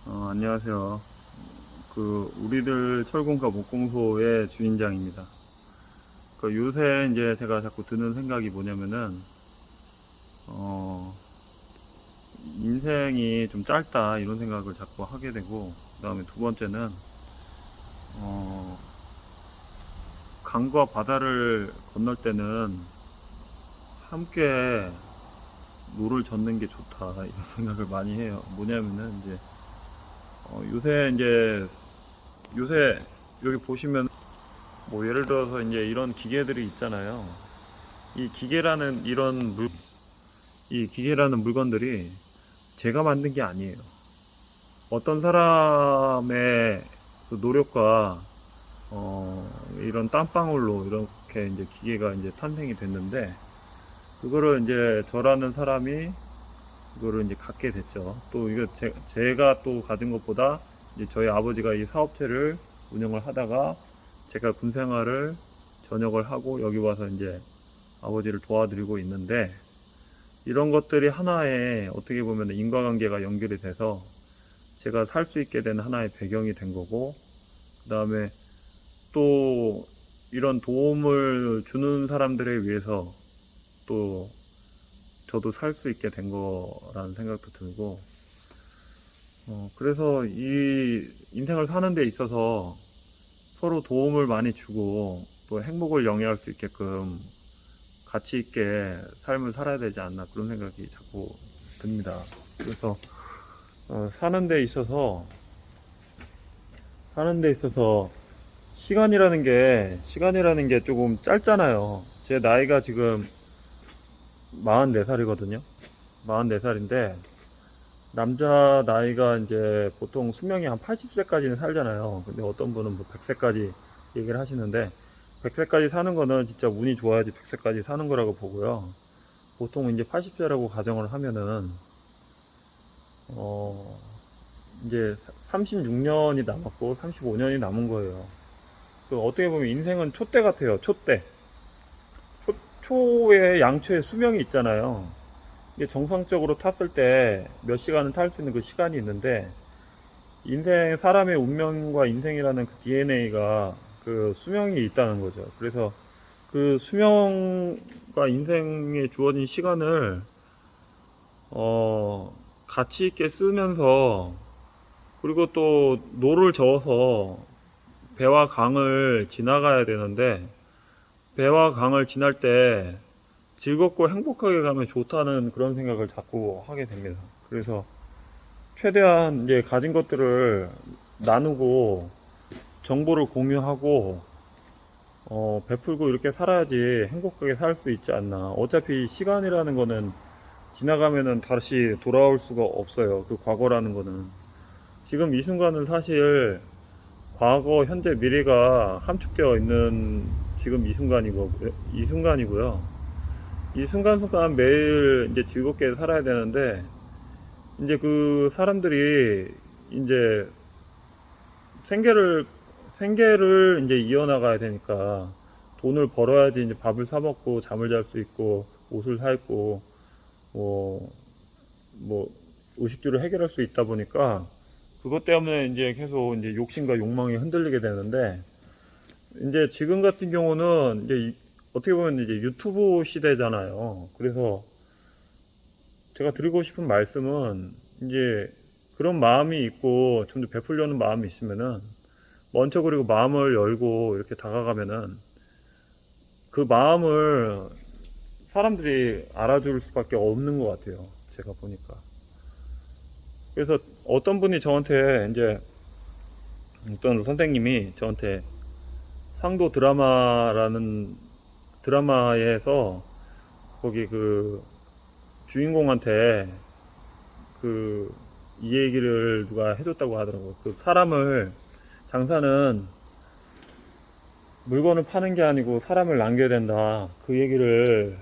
안녕하세요. 우리들 철공과 목공소의 주인장입니다. 요새 이제 제가 자꾸 드는 생각이 뭐냐면은, 어, 인생이 좀 짧다, 이런 생각을 자꾸 하게 되고, 그 다음에 두 번째는, 어, 강과 바다를 건널 때는 함께 노를 젓는 게 좋다, 이런 생각을 많이 해요. 뭐냐면은, 요새 여기 보시면 뭐 예를 들어서 이제 이런 기계들이 있잖아요. 이 기계라는 이 기계라는 물건들이 제가 만든 게 아니에요. 어떤 사람의 그 노력과 이런 땀방울로 이렇게 이제 기계가 이제 탄생이 됐는데, 그거를 이제 저라는 사람이 그거를 이제 갖게 됐죠. 또 이거 제가 또 가진 것보다 이제 저희 아버지가 이 사업체를 운영을 하다가 제가 군 생활을 전역을 하고 여기 와서 이제 아버지를 도와드리고 있는데, 이런 것들이 하나의 어떻게 보면 인과관계가 연결이 돼서 제가 살 수 있게 된 하나의 배경이 된 거고, 그 다음에 또 이런 도움을 주는 사람들에 위해서 또 저도 살 수 있게 된 거라는 생각도 들고, 그래서 이 인생을 사는 데 있어서 서로 도움을 많이 주고 또 행복을 영위할 수 있게끔 가치 있게 삶을 살아야 되지 않나, 그런 생각이 자꾸 듭니다. 그래서 사는 데 있어서 시간이라는 게 조금 짧잖아요. 제 나이가 지금 44살이거든요. 44살인데 남자 나이가 이제 보통 수명이 한 80세까지는 살잖아요. 근데 어떤 분은 뭐 100세까지 얘기를 하시는데, 100세까지 사는 거는 진짜 운이 좋아야지 100세까지 사는 거라고 보고요. 보통 이제 80세라고 가정을 하면은 어 이제 36년이 남았고 35년이 남은 거예요. 그 어떻게 보면 인생은 촛대 같아요. 촛대. 초에 양초에 수명이 있잖아요. 이게 정상적으로 탔을 때 몇 시간은 탈 수 있는 그 시간이 있는데, 사람의 운명과 인생이라는 그 DNA가 그 수명이 있다는 거죠. 그래서 그 수명과 인생에 주어진 시간을 가치 있게 쓰면서, 그리고 또 노를 저어서 배와 강을 지나가야 되는데, 배와 강을 지날 때 즐겁고 행복하게 가면 좋다는 그런 생각을 자꾸 하게 됩니다. 그래서 최대한 이제 가진 것들을 나누고 정보를 공유하고 베풀고 이렇게 살아야지 행복하게 살 수 있지 않나. 어차피 시간이라는 거는 지나가면은 다시 돌아올 수가 없어요. 그 과거라는 거는. 지금 이 순간은 사실 과거, 현재, 미래가 함축되어 있는 지금 이 순간이고요. 이 순간순간 매일 이제 즐겁게 살아야 되는데, 이제 그 사람들이 이제 생계를 이제 이어나가야 되니까 돈을 벌어야지 이제 밥을 사 먹고 잠을 잘 수 있고 옷을 사 입고 뭐, 뭐 의식주를 해결할 수 있다 보니까, 그것 때문에 이제 계속 이제 욕심과 욕망이 흔들리게 되는데, 이제 지금 같은 경우는 이제 어떻게 보면 이제 유튜브 시대잖아요. 그래서 제가 드리고 싶은 말씀은, 이제 그런 마음이 있고 좀 더 베풀려는 마음이 있으면은 먼저, 그리고 마음을 열고 이렇게 다가가면은 그 마음을 사람들이 알아줄 수밖에 없는 것 같아요. 제가 보니까. 그래서 어떤 분이 저한테 이제, 어떤 선생님이 저한테 상도 드라마라는 드라마에서 거기 그 주인공한테 그 이 얘기를 누가 해줬다고 하더라고요. 그 사람을, 장사는 물건을 파는 게 아니고 사람을 남겨야 된다. 그 얘기를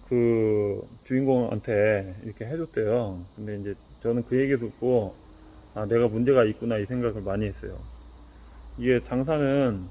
그 주인공한테 이렇게 해줬대요. 근데 이제 저는 그 얘기 듣고, 아, 내가 문제가 있구나, 이 생각을 많이 했어요. 이게 장사는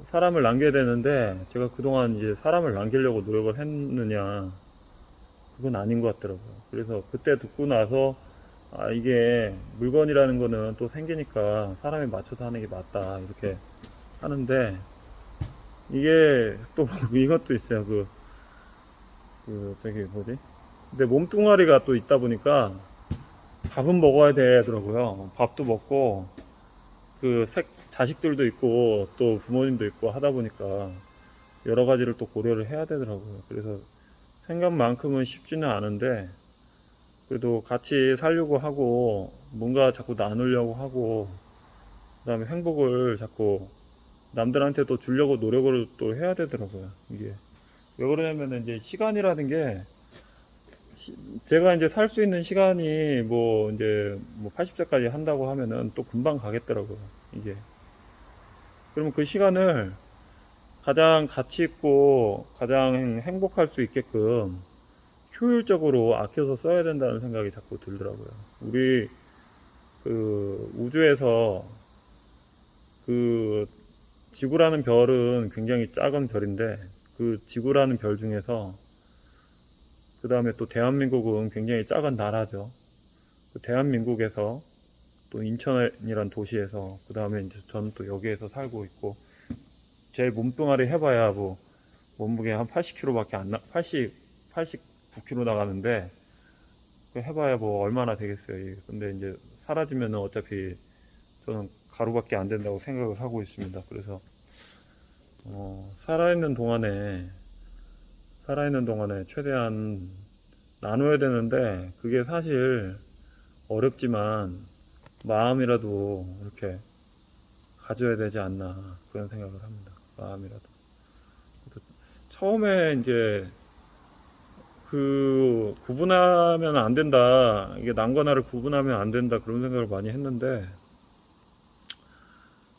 사람을 남겨야 되는데, 제가 그동안 이제 사람을 남기려고 노력을 했느냐, 그건 아닌 것 같더라고요. 그래서 그때 듣고 나서 아, 이게 물건이라는 거는 또 생기니까 사람에 맞춰서 하는 게 맞다 이렇게 하는데, 이게 또 이것도 있어요. 저기 뭐지? 근데 몸뚱아리가 또 있다 보니까 밥은 먹어야 되더라고요. 밥도 먹고 자식들도 있고 또 부모님도 있고 하다 보니까 여러 가지를 또 고려를 해야 되더라고요. 그래서 생각만큼은 쉽지는 않은데, 그래도 같이 살려고 하고 뭔가 자꾸 나누려고 하고 그다음에 행복을 자꾸 남들한테 또 주려고 노력을 또 해야 되더라고요. 이게 왜 그러냐면은 이제 시간이라는 게, 제가 이제 살 수 있는 시간이 뭐 이제 뭐 80세까지 한다고 하면은 또 금방 가겠더라고요. 이게 그러면 그 시간을 가장 가치 있고 가장 행복할 수 있게끔 효율적으로 아껴서 써야 된다는 생각이 자꾸 들더라고요. 우리 우주에서 그 지구라는 별은 굉장히 작은 별인데, 그 지구라는 별 중에서 그 다음에 또 대한민국은 굉장히 작은 나라죠. 그 대한민국에서 또 인천이란 도시에서, 그 다음에 이제 저는 또 여기에서 살고 있고, 제일 몸뚱아리 해봐야 뭐 몸무게 한 80kg밖에 안 나, 89kg 나가는데, 그 해봐야 뭐 얼마나 되겠어요. 근데 이제 사라지면은 어차피 저는 가루밖에 안 된다고 생각을 하고 있습니다. 그래서 살아있는 동안에 최대한 나눠야 되는데, 그게 사실 어렵지만 마음이라도 이렇게 가져야 되지 않나 그런 생각을 합니다. 마음이라도. 처음에 이제 구분하면 안 된다, 이게 남과 나를 구분하면 안 된다 그런 생각을 많이 했는데,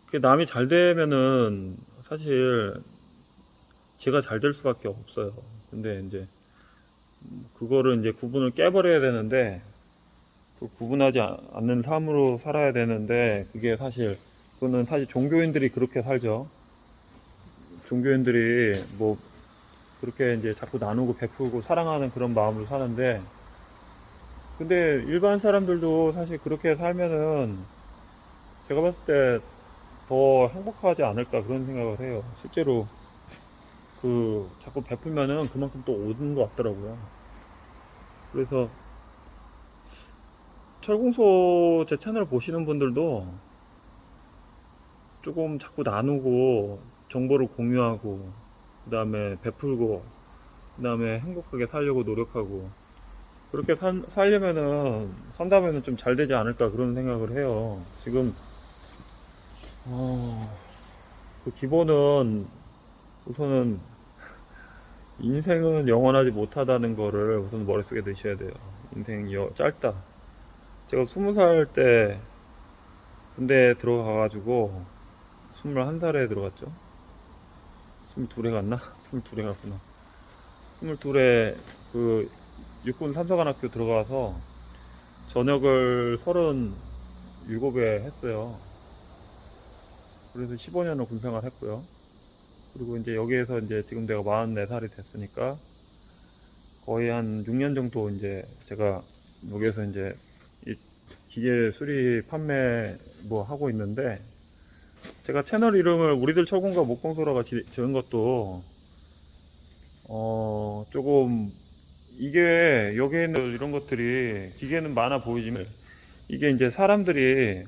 그게 남이 잘 되면은 사실 제가 잘 될 수밖에 없어요. 근데 이제 그거를 이제 구분을 깨버려야 되는데, 그 구분하지 않는 삶으로 살아야 되는데, 그거는 사실 종교인들이 그렇게 살죠. 종교인들이 뭐 그렇게 이제 자꾸 나누고 베풀고 사랑하는 그런 마음으로 사는데, 근데 일반 사람들도 사실 그렇게 살면은 제가 봤을 때 더 행복하지 않을까 그런 생각을 해요. 실제로 자꾸 베풀면은 그만큼 또 오는 것 같더라고요. 그래서 철공소 제 채널 보시는 분들도 조금 자꾸 나누고 정보를 공유하고 그 다음에 베풀고 그 다음에 행복하게 살려고 노력하고, 그렇게 산다면은 좀 잘 되지 않을까 그런 생각을 해요. 지금 그 기본은, 우선은 인생은 영원하지 못하다는 거를 우선 머릿속에 넣으셔야 돼요. 인생이 짧다. 제가 20살 때 군대에 들어가가지고 21살에 들어갔죠. 22에 갔나? 22에 갔구나. 22에 육군 삼사관학교 들어가서 전역을 37에 했어요. 그래서 15년을 군생활 했고요. 그리고 이제 여기에서 이제 지금 내가 44살이 됐으니까 거의 한 6년 정도 이제 제가 여기에서 이제 이 기계 수리 판매 뭐 하고 있는데, 제가 채널 이름을 우리들 철공가 목공소라가 지은 것도 조금, 이게 여기에 있는 이런 것들이 기계는 많아 보이지만, 이게 이제 사람들이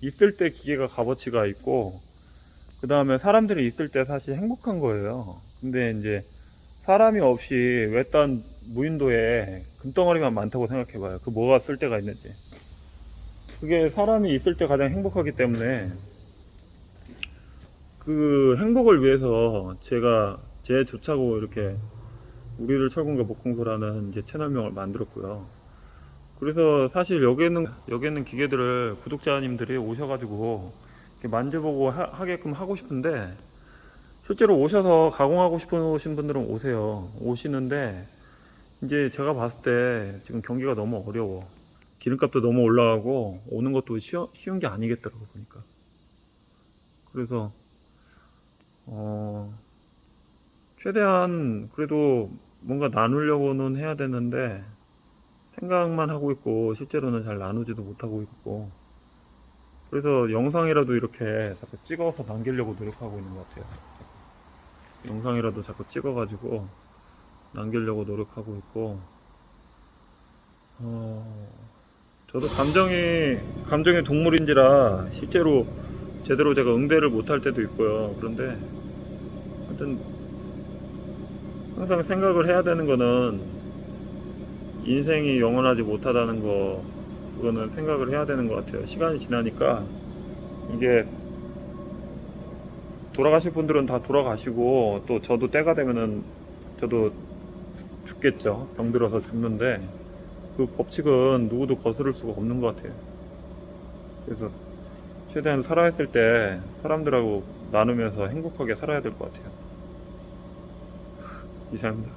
있을 때 기계가 값어치가 있고, 그 다음에 사람들이 있을 때 사실 행복한 거예요. 근데 이제 사람이 없이 외딴 무인도에 금덩어리만 많다고 생각해봐요. 그 뭐가 쓸 데가 있는지. 그게 사람이 있을 때 가장 행복하기 때문에, 그 행복을 위해서 제가 제 조차고 이렇게 우리를 철공과 목공소라는 이제 채널명을 만들었고요. 그래서 사실 여기 있는 기계들을 구독자님들이 오셔가지고 이렇게 만져보고 하게끔 하고 싶은데, 실제로 오셔서 가공하고 싶으신 분들은 오시는데, 이제 제가 봤을 때 지금 경기가 너무 어려워. 기름값도 너무 올라가고 오는 것도 쉬운 게 아니겠더라고 보니까. 그래서 최대한 그래도 뭔가 나누려고는 해야 되는데, 생각만 하고 있고 실제로는 잘 나누지도 못하고 있고, 그래서 영상이라도 이렇게 자꾸 찍어서 남기려고 노력하고 있는 것 같아요. 영상이라도 자꾸 찍어가지고 남기려고 노력하고 있고, 저도 감정의 동물인지라 실제로 제대로 제가 응대를 못할 때도 있고요. 그런데 하여튼 항상 생각을 해야 되는 거는 인생이 영원하지 못하다는 거, 그거는 생각을 해야 되는 것 같아요. 시간이 지나니까 이게 돌아가실 분들은 다 돌아가시고, 또 저도 때가 되면은 저도 죽겠죠. 병들어서 죽는데 그 법칙은 누구도 거스를 수가 없는 것 같아요. 그래서 최대한 살아있을 때 사람들하고 나누면서 행복하게 살아야 될 것 같아요. 이상입니다.